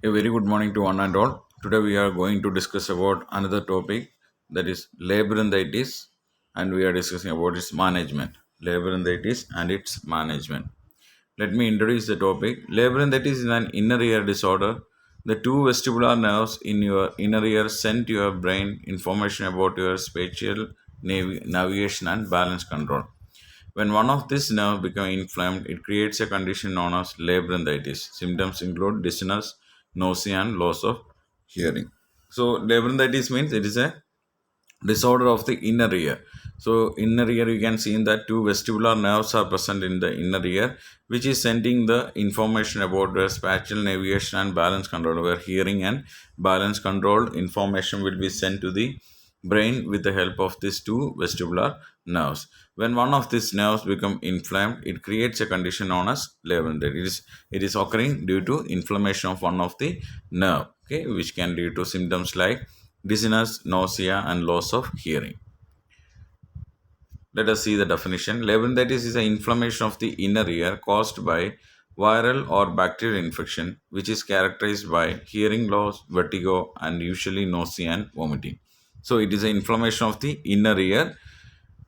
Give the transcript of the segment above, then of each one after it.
A very good morning to one and all. Today we are going to discuss about another topic, that is labyrinthitis, and we are discussing about its management. Labyrinthitis and its management. Let me introduce the topic. Labyrinthitis is an inner ear disorder. The two vestibular nerves in your inner ear send to your brain information about your spatial navigation and balance control. When one of these nerves becomes inflamed, it creates a condition known as labyrinthitis. Symptoms include dizziness, nausea, and loss of hearing. So, labyrinthitis means it is a disorder of the inner ear. So, inner ear, you can see that two vestibular nerves are present in the inner ear, which is sending the information about the spatial navigation and balance control, where hearing and balance control information will be sent to the brain with the help of these two vestibular nerves. When one of these nerves become inflamed, it creates a condition known as labyrinthitis. It is occurring due to inflammation of one of the nerve, okay, which can lead to symptoms like dizziness, nausea, and loss of hearing. Let us see the definition. Labyrinthitis is an inflammation of the inner ear caused by viral or bacterial infection, which is characterized by hearing loss, vertigo, and usually nausea and vomiting. So, it is an inflammation of the inner ear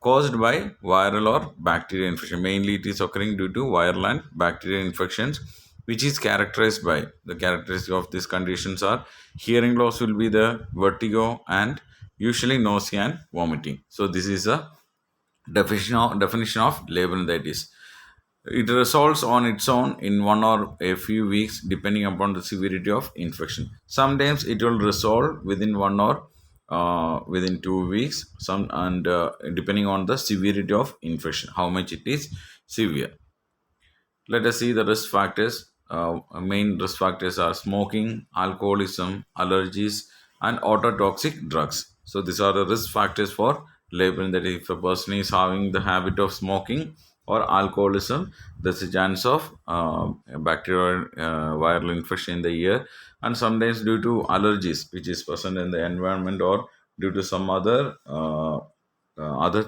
caused by viral or bacterial infection. Mainly, it is occurring due to viral and bacterial infections, which is characterized by the characteristics of these conditions are hearing loss will be the vertigo and usually nausea and vomiting. So, this is a definition of labyrinthitis. It resolves on its own in 1 or a few weeks depending upon the severity of infection. Sometimes it will resolve within 1 or within 2 weeks. Some and depending on the severity of infection, how much it is severe. Let us see the risk factors. Main risk factors are smoking, alcoholism, allergies, and autotoxic drugs. So these are the risk factors for labor. That if a person is having the habit of smoking or alcoholism, there's a chance of bacterial viral infection in the ear, and sometimes due to allergies which is present in the environment or due to some other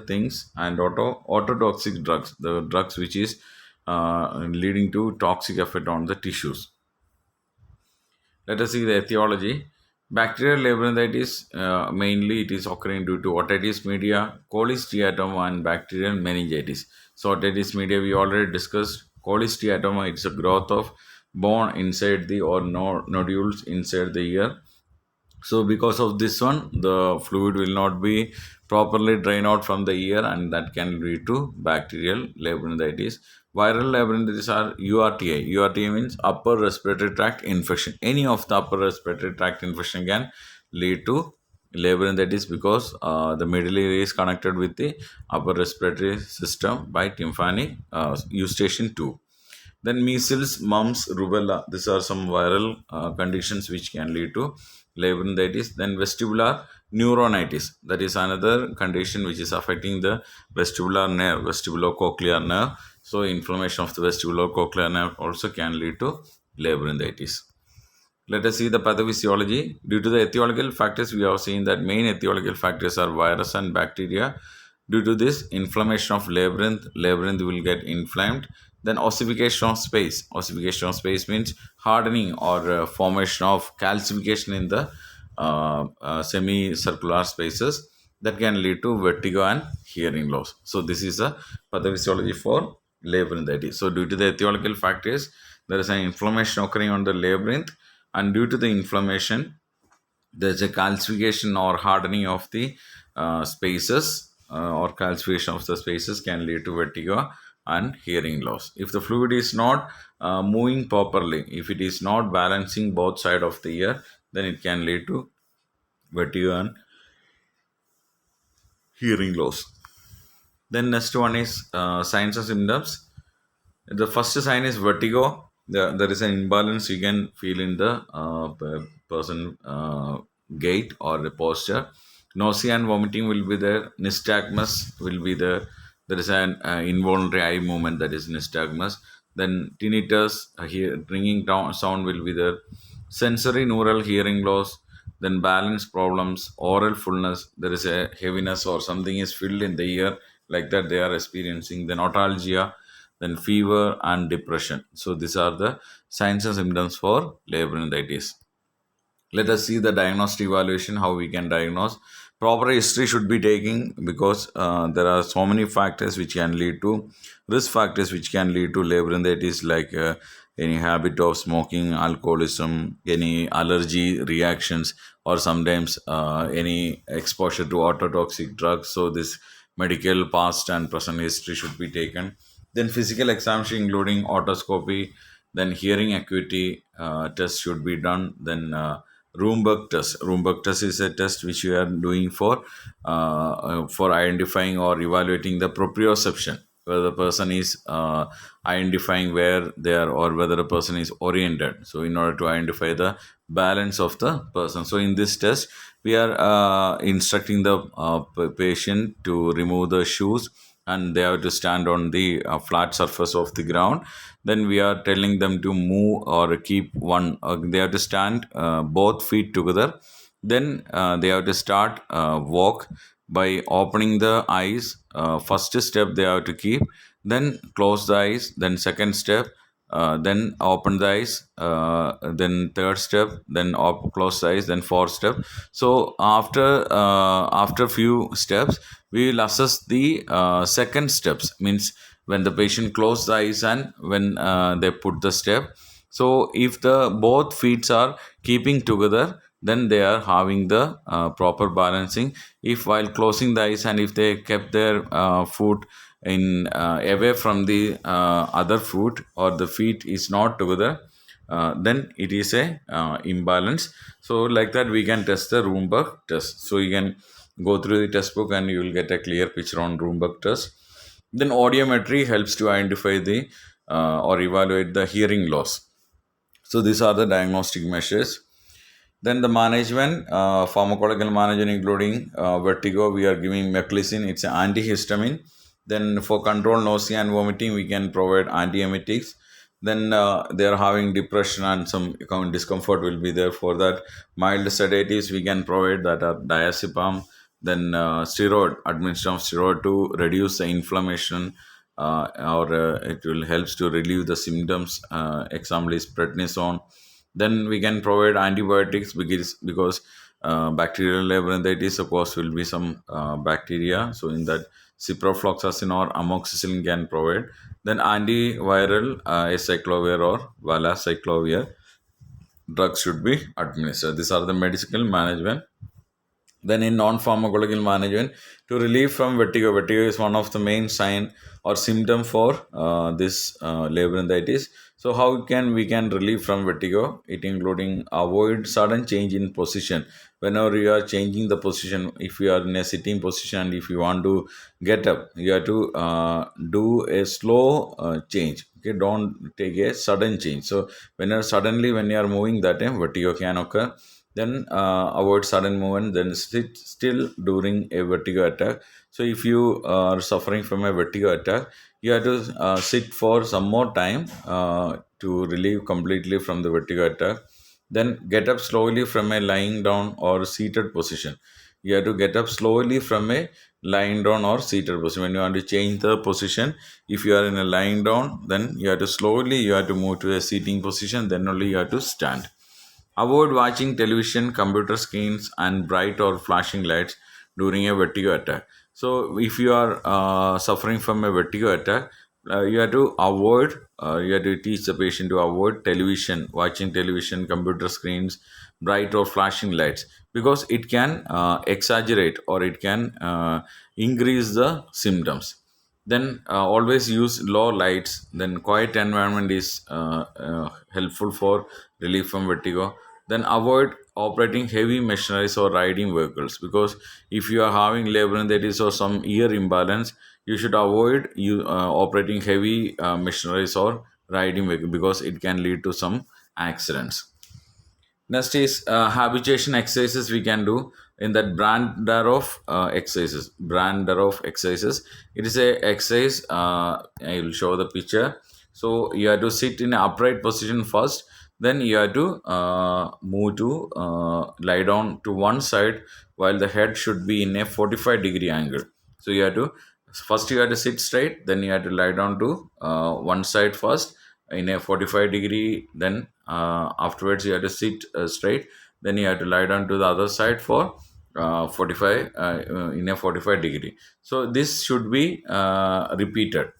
things, and autotoxic drugs, the drugs which is leading to toxic effect on the tissues. Let us see the etiology. Bacterial labyrinthitis, mainly it is occurring due to otitis media, colisteatoma, and bacterial meningitis. So, otitis media we already discussed. Colisteatoma, it's a growth of bone inside the or nodules inside the ear. So because of this one, the fluid will not be properly drained out from the ear, and that can lead to bacterial labyrinthitis. Viral labyrinthitis are URTI. URTI means upper respiratory tract infection. Any of the upper respiratory tract infection can lead to labyrinthitis because the middle ear is connected with the upper respiratory system by tympanic eustachian tube. Then measles, mumps, rubella. These are some viral conditions which can lead to labyrinthitis. Then vestibular neuronitis. That is another condition which is affecting the vestibular nerve, vestibulocochlear nerve. So inflammation of the vestibulocochlear nerve also can lead to labyrinthitis. Let us see the pathophysiology. Due to the etiological factors, we have seen that main etiological factors are virus and bacteria. Due to this inflammation of labyrinth will get inflamed. Then ossification of space. Ossification of space means hardening or formation of calcification in the semicircular spaces that can lead to vertigo and hearing loss. So this is a pathophysiology for labyrinthitis. So due to the etiological factors, there is an inflammation occurring on the labyrinth, and due to the inflammation there's a calcification or hardening of the spaces, or calcification of the spaces can lead to vertigo and hearing loss. If the fluid is not moving properly, if it is not balancing both side of the ear, then it can lead to vertigo and hearing loss. Then next one is signs and symptoms. The first sign is vertigo. There is an imbalance you can feel in the person gait or the posture. Nausea and vomiting will be there. Nystagmus will be there. There is an involuntary eye movement, that is nystagmus. Then tinnitus, ringing down sound will be there. Sensory neural hearing loss. Then balance problems, oral fullness. There is a heaviness or something is filled in the ear, like that they are experiencing. Then autalgia, then fever and depression. So these are the signs and symptoms for labyrinthitis. Let us see the diagnostic evaluation, how we can diagnose. Proper history should be taken because there are so many factors which can lead to risk factors which can lead to labyrinthitis, like any habit of smoking, alcoholism, any allergy reactions, or sometimes any exposure to ototoxic drugs. So this medical past and present history should be taken. Then physical examination including otoscopy, then hearing acuity test should be done. Then Roomberg test. Roomberg test is a test which we are doing for identifying or evaluating the proprioception, whether the person is identifying where they are or whether a person is oriented. So, in order to identify the balance of the person. So, in this test, we are instructing the patient to remove the shoes and they have to stand on the flat surface of the ground. Then we are telling them to move or keep one, they have to stand both feet together. Then they have to start walk by opening the eyes. First step they have to keep, then close the eyes, then second step, then open the eyes, then third step, then close the eyes, then fourth step. So after few steps we will assess the second steps, means when the patient close the eyes and when they put the step. So if the both feet are keeping together, then they are having the proper balancing. If while closing the eyes and if they kept their foot in away from the other foot or the feet is not together, then it is a imbalance. So like that we can test the Roomberg test. So you can go through the test book and you will get a clear picture on Roomberg test. Then audiometry helps to identify the or evaluate the hearing loss. So these are the diagnostic measures. Then the management, pharmacological management, including vertigo, we are giving meclizine. It's an antihistamine. Then for control nausea and vomiting, we can provide antiemetics. Then they are having depression and some discomfort will be there. For that, mild sedatives we can provide, that are diazepam. Then steroid, administration of steroid to reduce the inflammation, or it will helps to relieve the symptoms. Example is prednisone. Then we can provide antibiotics because bacterial labyrinthitis, of course, will be some bacteria. So in that, ciprofloxacin or amoxicillin can provide. Then antiviral, acyclovir or valacyclovir drugs should be administered. These are the medical management. Then in non-pharmacological management, to relieve from vertigo, vertigo is one of the main sign or symptom for this labyrinthitis. So how can we can relieve from vertigo? It including avoid sudden change in position. Whenever you are changing the position, if you are in a sitting position and if you want to get up, you have to do a slow change. Okay, don't take a sudden change. So when you are moving, that time vertigo can occur. Then avoid sudden movement, then sit still during a vertigo attack. So if you are suffering from a vertigo attack, you have to sit for some more time to relieve completely from the vertigo attack. Then get up slowly from a lying down or seated position. You have to get up slowly from a lying down or seated position. When you want to change the position, if you are in a lying down, then you have to slowly you have to move to a seating position, then only you have to stand. Avoid watching television, computer screens, and bright or flashing lights during a vertigo attack. So, if you are suffering from a vertigo attack, you have to avoid, you have to teach the patient to avoid television, watching television, computer screens, bright or flashing lights, because it can exaggerate or it can increase the symptoms. Then always use low lights. Then quiet environment is helpful for relief from vertigo. Then avoid operating heavy machineries or riding vehicles, because if you are having labyrinthitis or some ear imbalance, you should avoid you operating heavy machineries or riding vehicle, because it can lead to some accidents. Next is habituation exercises we can do in that brander of exercises. Brander of exercises. It is a exercise. I will show the picture. So you have to sit in an upright position first. Then you have to move to lie down to one side while the head should be in a 45-degree angle. So you have to sit straight. Then you have to lie down to one side first. in a 45 degree, then afterwards you have to sit straight, then you have to lie down to the other side for 45 in a 45 degree. So this should be repeated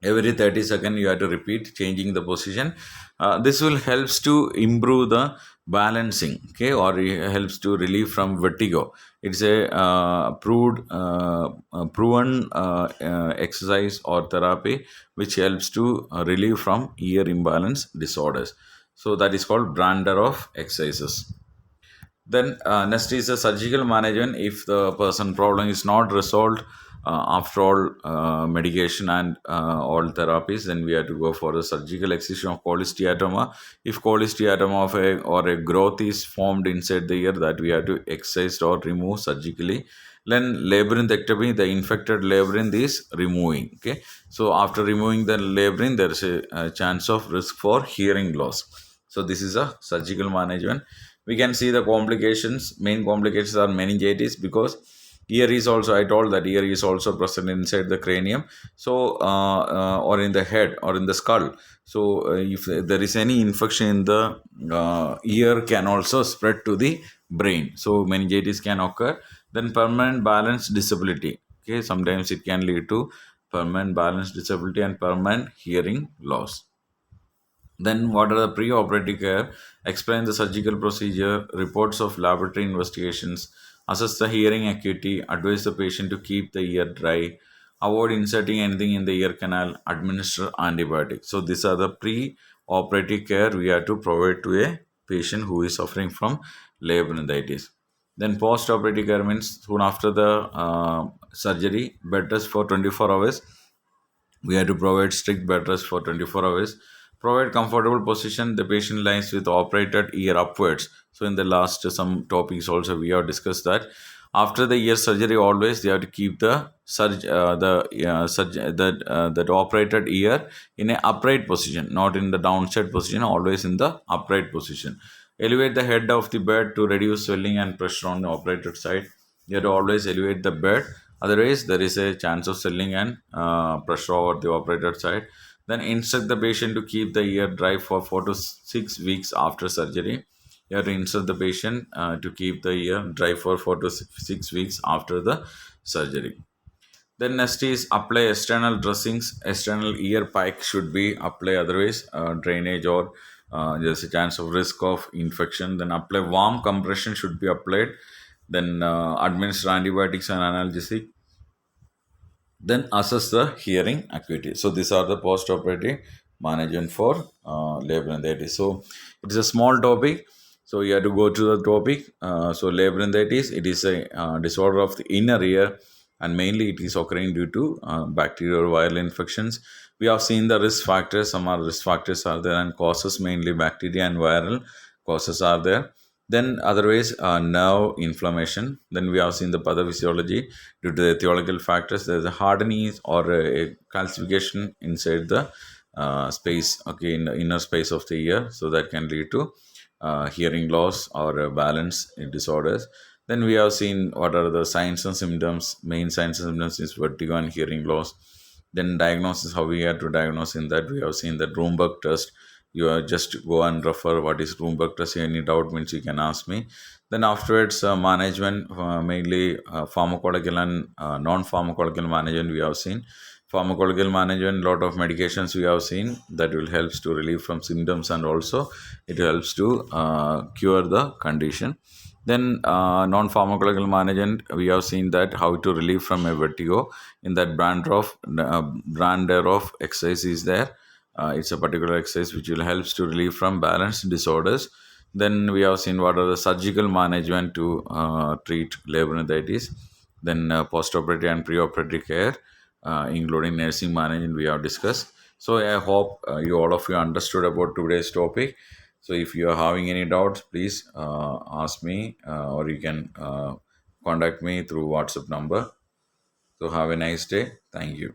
every 30 seconds. You have to repeat changing the position. This will helps to improve the balancing, okay, or it helps to relieve from vertigo. It's a proven exercise or therapy which helps to relieve from ear imbalance disorders. So that is called Brandorf exercises. Then next is the surgical management. If the person problem is not resolved after all medication and all therapies, then we have to go for the surgical excision of cholesteatoma. If cholesteatoma of or a growth is formed inside the ear, that we have to excise or remove surgically. Then labyrinthectomy, the infected labyrinth is removing. Okay, so after removing the labyrinth, there is a chance of risk for hearing loss. So this is a surgical management. We can see the complications. Main complications are meningitis, because ear is also, I told that ear is also present inside the cranium, so or in the head or in the skull. So if there is any infection in the ear, can also spread to the brain, so meningitis can occur. Then permanent balance disability, okay, sometimes it can lead to permanent balance disability and permanent hearing loss. Then, what are the pre-operative care? Explain the surgical procedure, reports of laboratory investigations, assess the hearing acuity, advise the patient to keep the ear dry, avoid inserting anything in the ear canal, administer antibiotics. So, these are the pre-operative care we have to provide to a patient who is suffering from labyrinthitis. Then, post-operative care means soon after the surgery, bed rest for 24 hours. We have to provide strict bed rest for 24 hours. Provide comfortable position. The patient lies with operated ear upwards. So in the last some topics also we have discussed that after the ear surgery, always they have to keep the that operated ear in a upright position, not in the downside position. Always in the upright position. Elevate the head of the bed to reduce swelling and pressure on the operated side. You have to always elevate the bed, otherwise there is a chance of swelling and pressure over the operated side. Then instruct the patient to keep the ear dry for 4 to 6 weeks after surgery. You have to instruct the patient to keep the ear dry for 4 to 6 weeks after the surgery. Then next is apply external dressings. External ear pack should be applied, otherwise drainage or there's a chance of risk of infection. Then apply warm compression should be applied. Then administer antibiotics and analgesic. Then assess the hearing acuity. So these are the post-operative management for labyrinthitis. So it is a small topic, so you have to go to the topic. So labyrinthitis, it is a disorder of the inner ear, and mainly it is occurring due to bacterial or viral infections. We have seen the risk factors. Some are risk factors are there, and causes mainly bacteria and viral causes are there. Then otherwise, nerve inflammation. Then we have seen the pathophysiology. Due to the etiological factors, there is a hardening or a calcification inside the space, okay, in the inner space of the ear. So that can lead to hearing loss or balance disorders. Then we have seen what are the signs and symptoms. Main signs and symptoms is vertigo and hearing loss. Then diagnosis, how we have to diagnose in that. We have seen the Roomberg test. You just go and refer what is Roomberg test. Any doubt means you can ask me. Then afterwards, management, mainly pharmacological and non-pharmacological management we have seen. Pharmacological management, lot of medications we have seen that will helps to relieve from symptoms, and also it helps to cure the condition. Then non-pharmacological management, we have seen that how to relieve from a vertigo. In that brand of exercise is there. It's a particular exercise which will helps to relieve from balance disorders. Then we have seen what are the surgical management to treat labyrinthitis. Then post-operative and pre-operative care, including nursing management, we have discussed. So I hope you all of you understood about today's topic. So if you are having any doubts, please ask me, or you can contact me through WhatsApp number. So have a nice day. Thank you.